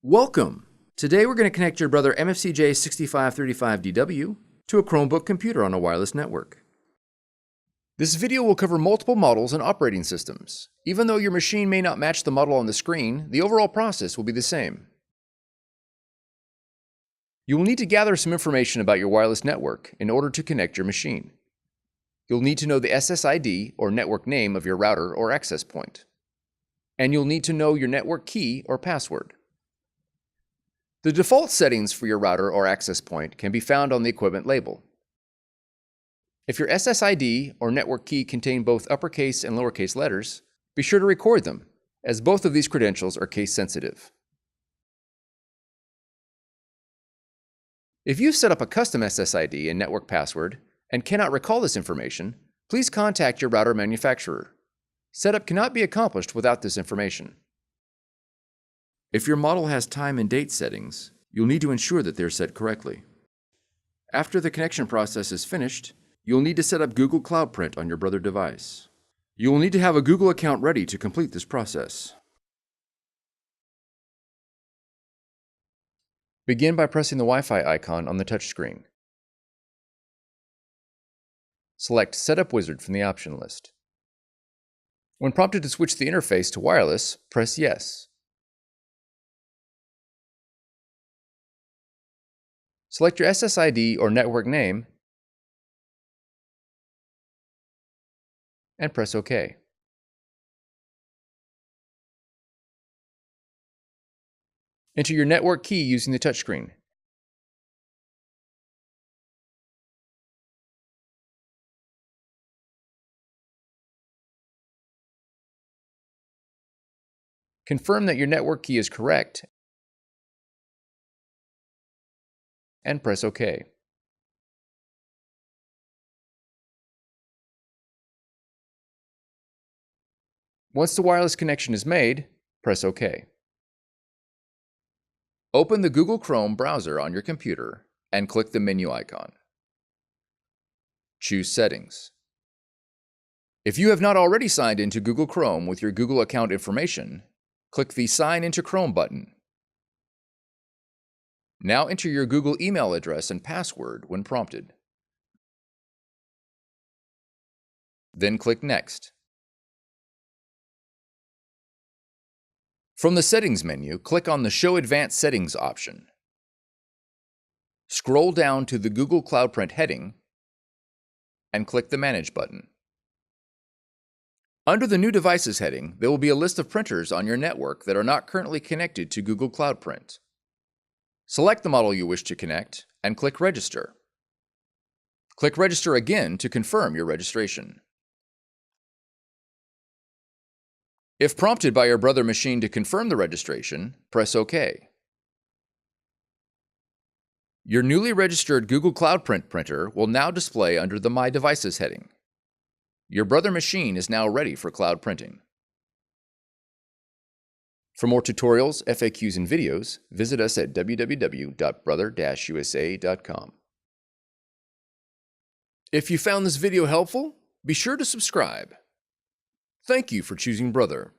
Welcome! Today we're going to connect your Brother MFC-J6535DW to a Chromebook computer on a wireless network. This video will cover multiple models and operating systems. Even though your machine may not match the model on the screen, the overall process will be the same. You will need to gather some information about your wireless network in order to connect your machine. You'll need to know the SSID or network name of your router or access point. And you'll need to know your network key or password. The default settings for your router or access point can be found on the equipment label. If your SSID or network key contain both uppercase and lowercase letters, be sure to record them, as both of these credentials are case sensitive. If you've set up a custom SSID and network password and cannot recall this information, please contact your router manufacturer. Setup cannot be accomplished without this information. If your model has time and date settings, you'll need to ensure that they're set correctly. After the connection process is finished, you'll need to set up Google Cloud Print on your Brother device. You will need to have a Google account ready to complete this process. Begin by pressing the Wi-Fi icon on the touchscreen. Select Setup Wizard from the option list. When prompted to switch the interface to wireless, press Yes. Select your SSID or network name and press OK. Enter your network key using the touchscreen. Confirm that your network key is correct and press OK. Once the wireless connection is made, press OK. Open the Google Chrome browser on your computer and click the menu icon. Choose Settings. If you have not already signed into Google Chrome with your Google account information, click the Sign into Chrome button. Now enter your Google email address and password when prompted. Then click Next. From the Settings menu, click on the Show Advanced Settings option. Scroll down to the Google Cloud Print heading and click the Manage button. Under the New Devices heading, there will be a list of printers on your network that are not currently connected to Google Cloud Print. Select the model you wish to connect and click Register. Click Register again to confirm your registration. If prompted by your Brother machine to confirm the registration, press OK. Your newly registered Google Cloud Print printer will now display under the My Devices heading. Your Brother machine is now ready for cloud printing. For more tutorials, FAQs, and videos, visit us at www.brother-usa.com. If you found this video helpful, be sure to subscribe. Thank you for choosing Brother.